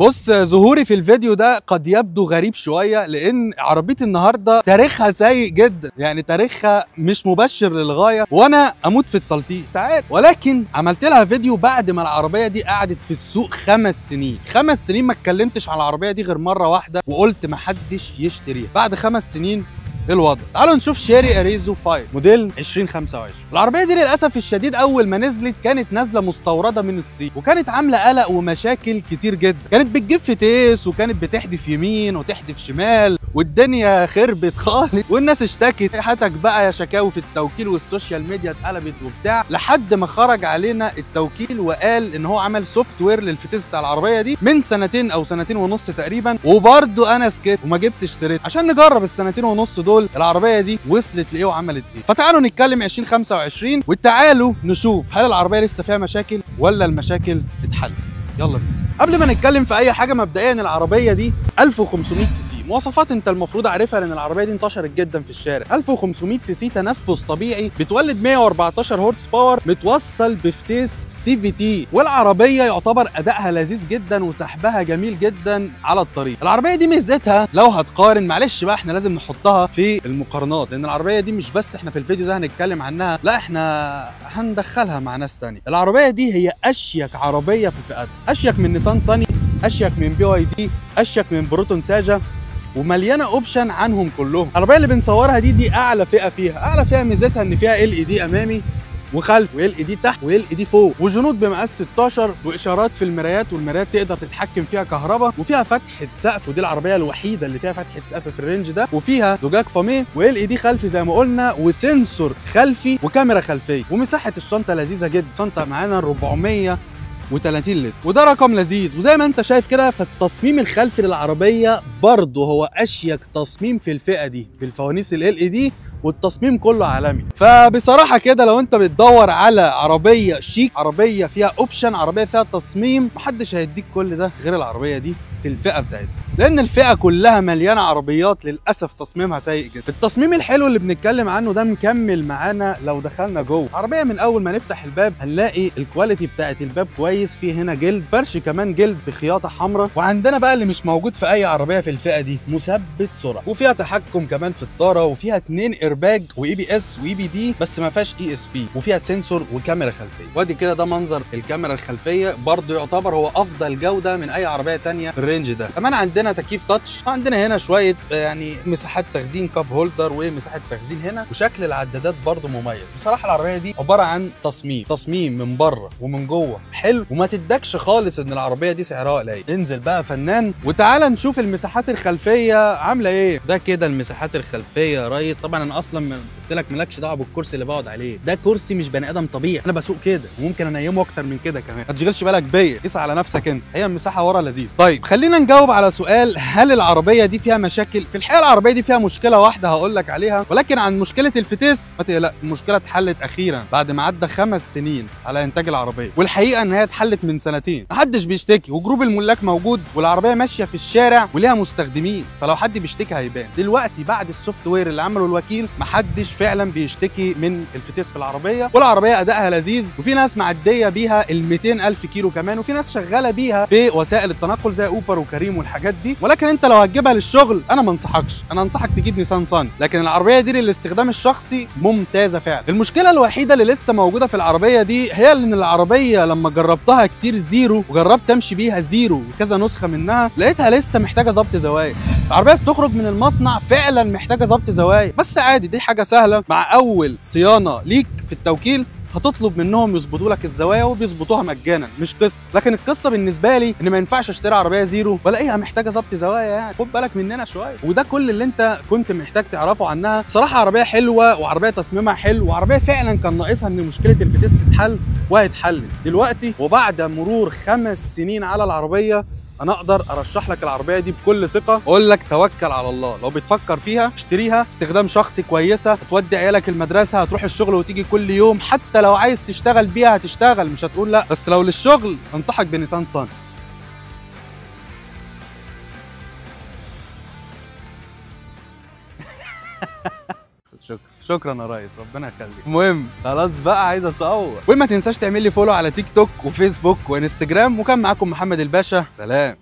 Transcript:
بص، ظهوري في الفيديو ده قد يبدو غريب شوية لأن عربيتي النهاردة تاريخها سيء جدا، يعني تاريخها مش مبشر للغاية وأنا أموت في التلطيق تعال. ولكن عملت لها فيديو بعد ما العربية دي قعدت في السوق 5 سنين. 5 سنين ما اتكلمتش على العربية دي غير مرة واحدة وقلت محدش يشتريها. بعد 5 سنين ايه الوضع؟ تعالوا نشوف شيري اريزو 5 موديل 2025. العربيه دي للاسف الشديد اول ما نزلت كانت نازله مستورده من الصين، وكانت عامله قلق ومشاكل كتير جدا. كانت بتجيب فتيس وكانت بتحدف يمين وتحدف شمال والدنيا خربت خالص والناس اشتكت. حياتك بقى يا شكاوي في التوكيل والسوشيال ميديا اتقلبت وبتاع، لحد ما خرج علينا التوكيل وقال ان هو عمل سوفت وير للفتيس بتاع العربيه دي من سنتين او سنتين ونص تقريبا، وبرده انا سكت وما جبتش سيرتها عشان نجرب السنتين ونص دول العربيه دي وصلت لايه وعملت ايه. فتعالوا نتكلم 2025 وتعالوا نشوف هل العربيه لسه فيها مشاكل ولا المشاكل اتحلت. يلا بينا. قبل ما نتكلم في اي حاجه، مبدئيا العربيه دي 1500 سي سي، مواصفات انت المفروض عارفها لان العربيه دي انتشرت جدا في الشارع. 1500 سي سي تنفس طبيعي، بتولد 114 هورس باور، متوصل بفتيس سي في تي، والعربيه يعتبر ادائها لذيذ جدا وسحبها جميل جدا على الطريق. العربيه دي ميزتها لو هتقارن، معلش بقى احنا لازم نحطها في المقارنات لان العربيه دي مش بس احنا في الفيديو ده هنتكلم عنها، لا احنا هندخلها مع ناس ثانيه. العربيه دي هي اشيك عربيه في فئتها، اشيك من نيسان صني، اشيك من بي واي دي، اشيك من بروتون ساجا، ومليانه اوبشن عنهم كلهم. العربيه اللي بنصورها دي اعلى فئه فيها. اعلى فئه ميزتها ان فيها ال اي دي امامي وخلف، وال اي دي تحت، وال اي دي فوق، وجنود بمقاس 16، واشارات في المرايات، والمرايات تقدر تتحكم فيها كهرباء، وفيها فتحه سقف، ودي العربيه الوحيده اللي فيها فتحه سقف في الرينج ده، وفيها زجاج فاميه، وال اي دي خلفي زي ما قلنا، وسنسور خلفي، وكاميرا خلفيه. ومساحه الشنطه لذيذه جدا، شنطه معانا 430 لتر، وده رقم لذيذ. وزي ما انت شايف كده، فالتصميم الخلفي للعربيه برضه هو اشيك تصميم في الفئه دي بالفوانيس ال اي دي، والتصميم كله عالمي. فبصراحه كده لو انت بتدور على عربيه شيك، عربيه فيها اوبشن، عربيه فيها تصميم، محدش هيديك كل ده غير العربيه دي في الفئه بتاعتها، لان الفئه كلها مليانه عربيات للاسف تصميمها سيء جدا. التصميم الحلو اللي بنتكلم عنه ده مكمل معانا لو دخلنا جوه عربيه. من اول ما نفتح الباب هنلاقي الكواليتي بتاعت الباب كويس، في هنا جلد فرش، كمان جلد بخياطه حمراء. وعندنا بقى اللي مش موجود في اي عربيه في الفئه دي، مثبت سرعه، وفيها تحكم كمان في الطاره، وفيها 2 ايرباج واي بي اس واي بي دي، بس ما فيهاش اي اس بي، وفيها سنسور وكاميرا خلفيه. وادي كده ده منظر الكاميرا الخلفيه، برضه يعتبر هو افضل جوده من اي عربيه ثانيه في الرينج ده. كمان عندنا تكييف تاتش، وعندنا هنا شويه يعني مساحات تخزين، كاب هولدر ومساحه تخزين هنا، وشكل العدادات برضه مميز. بصراحه العربيه دي عباره عن تصميم من بره ومن جوه حلو، وما تدكش خالص ان العربيه دي سعرها قليل. انزل بقى فنان وتعالى نشوف المساحات الخلفيه عامله ايه. ده كده المساحات الخلفيه يا ريس. طبعا انا اصلا قلت لك مالكش دعوه بالكرسي اللي بقعد عليه، ده كرسي مش بني ادم طبيعي، انا بسوق كده وممكن انيمه اكتر من كده كمان، ما تشغلش بالك بيا، قيس على نفسك انت. هي المساحه ورا لذيذ. طيب خلينا نجاوب على سؤال، هل العربيه دي فيها مشاكل؟ في الحقيقه العربيه دي فيها مشكله واحده هقول لك عليها، ولكن عن مشكله الفتيس ما تقلق، المشكله اتحلت اخيرا بعد ما عدى 5 سنين على انتاج العربيه، والحقيقه ان هي اتحلت من سنتين. محدش بيشتكي، وجروب الملاك موجود، والعربيه ماشيه في الشارع وليها مستخدمين، فلو حد بيشتكي هيبان. دلوقتي بعد السوفت وير اللي عمله الوكيل محدش فعلا بيشتكي من الفتيس في العربيه، والعربيه ادائها لذيذ، وفي ناس معديه بيها ال 200,000 كيلو كمان، وفي ناس شغاله بيها في وسائل التنقل زي اوبر وكريم والحاجات دي. ولكن انت لو هتجيبها للشغل انا ما انصحكش، انا انصحك تجيب نيسان صني، لكن العربيه دي للاستخدام الشخصي ممتازه فعلا. المشكله الوحيده اللي لسه موجوده في العربيه دي هي ان العربيه لما جربتها كتير زيرو، وجربت امشي بيها زيرو وكذا نسخه منها، لقيتها لسه محتاجه ظبط زوايا. العربيه بتخرج من المصنع فعلا محتاجه ظبط زوايا، بس عادي دي حاجه سهله. مع اول صيانه ليك في التوكيل هتطلب منهم يظبطوا لك الزوايا، وبيظبطوها مجانا، مش قصه. لكن القصه بالنسبه لي ان ما ينفعش اشتري عربيه زيرو والاقيها محتاجه ظبط زوايا، يعني خد بالك مننا شويه. وده كل اللي انت كنت محتاج تعرفه عنها. صراحه عربيه حلوه، وعربيه تصميمها حلو، وعربيه فعلا كان ناقصها ان مشكله الفتيس تتحل، وهتحل دلوقتي. وبعد مرور 5 سنين على العربيه انا اقدر ارشح لك العربيه دي بكل ثقه، اقول لك توكل على الله. لو بتفكر فيها اشتريها، استخدام شخصي كويسه، هتودي عيالك المدرسه، هتروح الشغل وتيجي كل يوم، حتى لو عايز تشتغل بيها هتشتغل، مش هتقول لا. بس لو للشغل انصحك بنيسان صني. شكرا يا ريس، ربنا يخليك. المهم خلاص بقى عايز اصور. وما تنساش تعمل لي فولو على تيك توك وفيسبوك وانستجرام. وكان معاكم محمد الباشا، سلام.